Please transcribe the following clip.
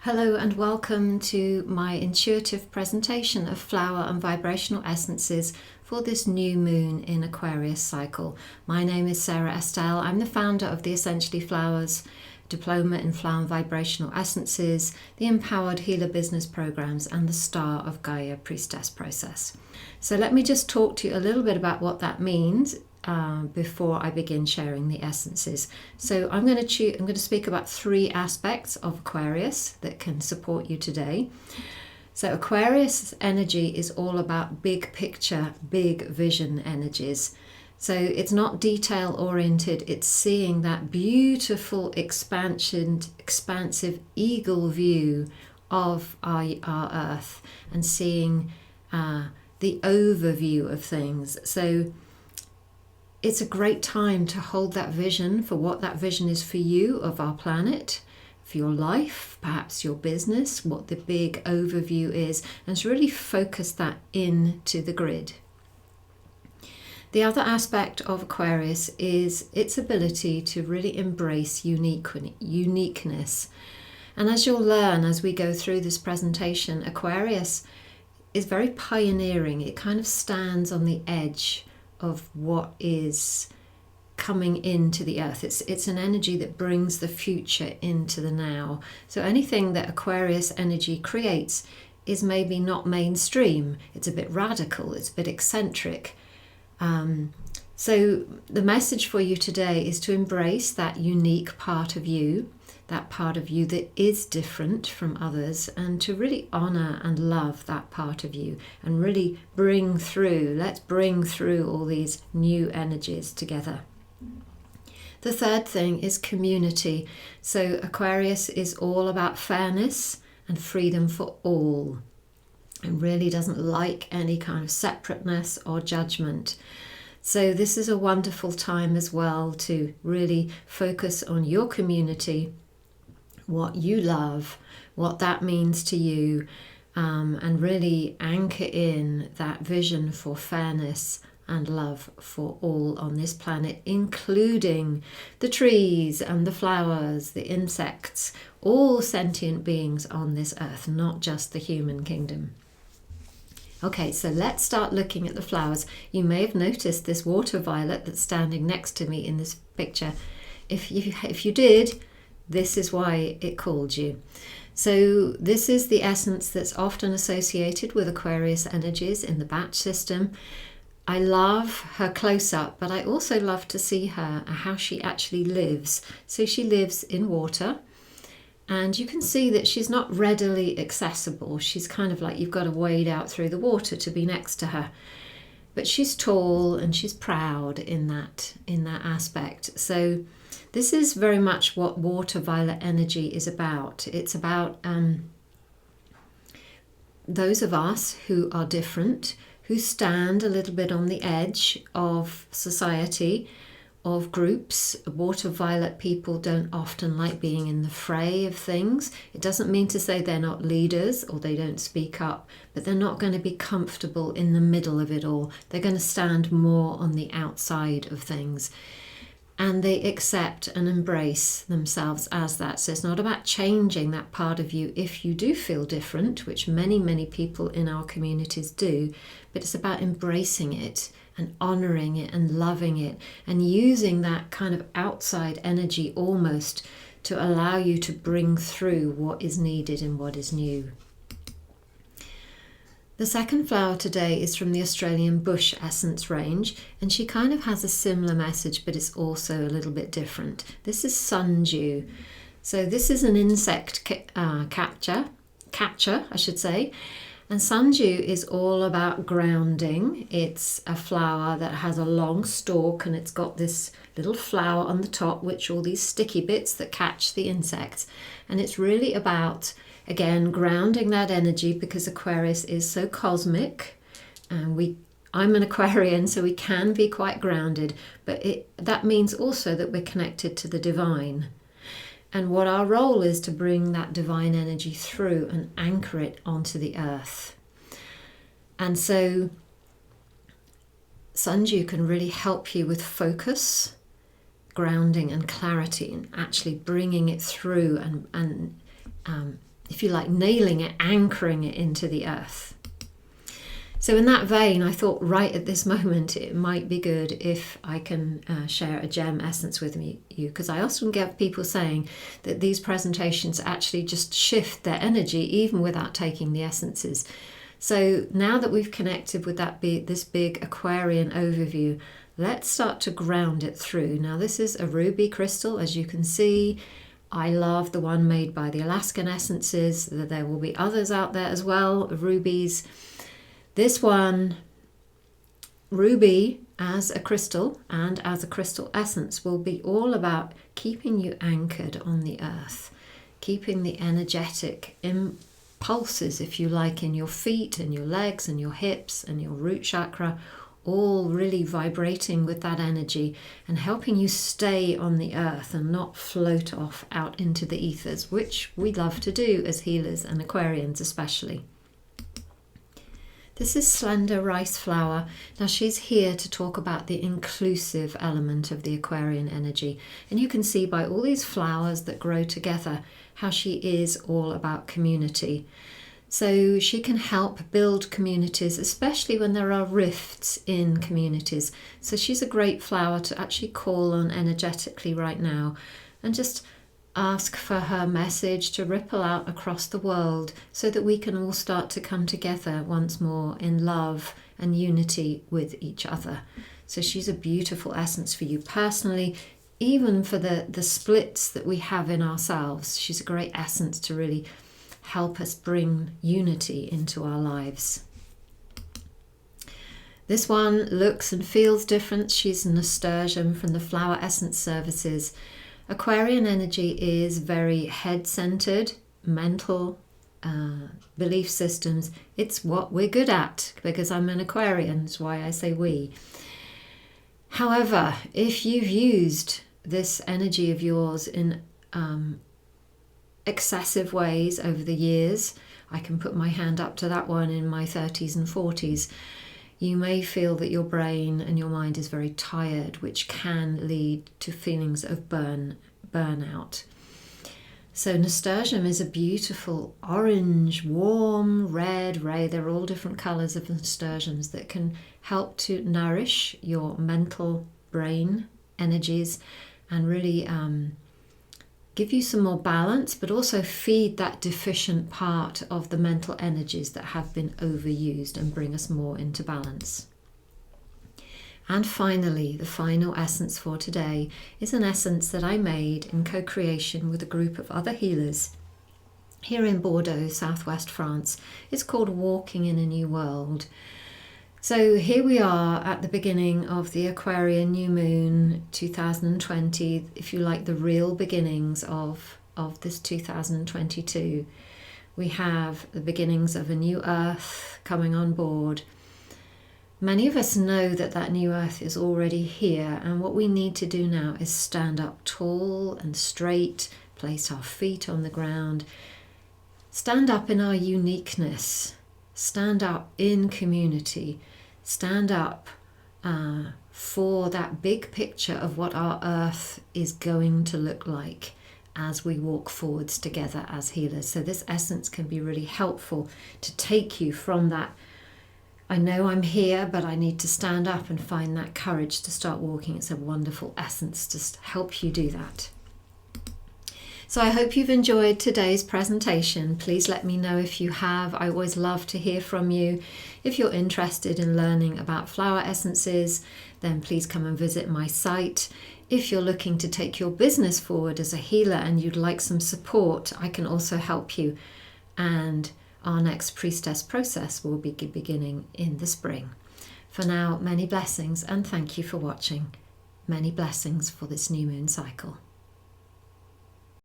Hello and welcome to my intuitive presentation of Flower and Vibrational Essences for this new moon in Aquarius cycle. My name is Sara Estelle. I'm the founder of the Essentially Flowers Diploma in Flower and Vibrational Essences, the Empowered Healer Business Programs, and the Star of Gaia Priestess process. So let me just talk to you a little bit about what that means before I begin sharing the essences. So I'm going to speak about three aspects of Aquarius that can support you today. So Aquarius energy is all about big picture, big vision energies. So it's not detail oriented, it's seeing that beautiful expansive eagle view of our earth and seeing the overview of things. So it's a great time to hold that vision for what that vision is for you of our planet, for your life, perhaps your business, what the big overview is, and to really focus that into the grid. The other aspect of Aquarius is its ability to really embrace uniqueness. And as you'll learn as we go through this presentation, Aquarius is very pioneering. It kind of stands on the edge of what is coming into the earth. It's an energy that brings the future into the now. So anything that Aquarius energy creates is maybe not mainstream. It's a bit radical, it's a bit eccentric. So the message for you today is to embrace that unique part of you, that part of you that is different from others, and to really honor and love that part of you and really let's bring through all these new energies together. The third thing is community. So Aquarius is all about fairness and freedom for all, and really doesn't like any kind of separateness or judgment. So this is a wonderful time as well to really focus on your community, what you love, what that means to you, and really anchor in that vision for fairness and love for all on this planet, including the trees and the flowers, the insects, all sentient beings on this earth, not just the human kingdom. Okay, so let's start looking at the flowers. You may have noticed this water violet that's standing next to me in this picture. If you did, this is why it called you. So this is the essence that's often associated with Aquarius energies in the batch system. I love her close-up, but I also love to see her, how she actually lives. So she lives in water, and you can see that she's not readily accessible. She's kind of like you've got to wade out through the water to be next to her. But she's tall and she's proud in that aspect. So this is very much what water violet energy is about. It's about those of us who are different, who stand a little bit on the edge of society, of groups. Water violet people don't often like being in the fray of things. It doesn't mean to say they're not leaders or they don't speak up, but they're not going to be comfortable in the middle of it all. They're going to stand more on the outside of things. And they accept and embrace themselves as that. So it's not about changing that part of you if you do feel different, which many, many people in our communities do, but it's about embracing it and honoring it and loving it and using that kind of outside energy almost to allow you to bring through what is needed and what is new. The second flower today is from the Australian Bush Essence range, and she kind of has a similar message, but it's also a little bit different. This is Sanju. So this is an insect catcher, I should say. And Sanju is all about grounding. It's a flower that has a long stalk, and it's got this little flower on the top, which are all these sticky bits that catch the insects. And it's really about, again, grounding that energy, because Aquarius is so cosmic, and I'm an Aquarian, so we can be quite grounded, but that means also that we're connected to the divine. And what our role is to bring that divine energy through and anchor it onto the earth. And so Sanju can really help you with focus, grounding and clarity, and actually bringing it through and if you like, nailing it, anchoring it into the earth. So in that vein, I thought right at this moment it might be good if I can share a gem essence with you, because I often get people saying that these presentations actually just shift their energy even without taking the essences. So now that we've connected with this big Aquarian overview, let's start to ground it through. Now this is a ruby crystal, as you can see. I love the one made by the Alaskan Essences. There will be others out there as well, rubies. This one, ruby as a crystal and as a crystal essence, will be all about keeping you anchored on the earth, keeping the energetic impulses, if you like, in your feet and your legs and your hips and your root chakra, all really vibrating with that energy and helping you stay on the earth and not float off out into the ethers, which we love to do as healers and Aquarians especially. This is Slender Rice Flower. Now she's here to talk about the inclusive element of the Aquarian energy. And you can see by all these flowers that grow together how she is all about community. So she can help build communities, especially when there are rifts in communities. So she's a great flower to actually call on energetically right now and just ask for her message to ripple out across the world so that we can all start to come together once more in love and unity with each other. So she's a beautiful essence for you personally, even for the splits that we have in ourselves. She's a great essence to really help us bring unity into our lives. This one looks and feels different. She's a nasturtium from the Flower Essence Services. Aquarian energy is very head-centered, mental belief systems. It's what we're good at, because I'm an Aquarian, that's why I say we. However, if you've used this energy of yours in excessive ways over the years, I can put my hand up to that one in my 30s and 40s, you may feel that your brain and your mind is very tired, which can lead to feelings of burnout. So nasturtium is a beautiful orange, warm, red, ray. They're all different colours of nasturtiums that can help to nourish your mental brain energies and really give you some more balance, but also feed that deficient part of the mental energies that have been overused and bring us more into balance. And finally, the final essence for today is an essence that I made in co-creation with a group of other healers here in Bordeaux, southwest France. It's called Walking in a New World. So here we are at the beginning of the Aquarian New Moon 2020, if you like, the real beginnings of this 2022. We have the beginnings of a new earth coming on board. Many of us know that that new earth is already here, and what we need to do now is stand up tall and straight, place our feet on the ground, stand up in our uniqueness, stand up in community, stand up for that big picture of what our earth is going to look like as we walk forwards together as healers. So this essence can be really helpful to take you from that, I know I'm here, but I need to stand up and find that courage to start walking. It's a wonderful essence to help you do that. So I hope you've enjoyed today's presentation. Please let me know if you have. I always love to hear from you. If you're interested in learning about flower essences, then please come and visit my site. If you're looking to take your business forward as a healer and you'd like some support, I can also help you. And our next priestess process will be beginning in the spring. For now, many blessings and thank you for watching. Many blessings for this new moon cycle.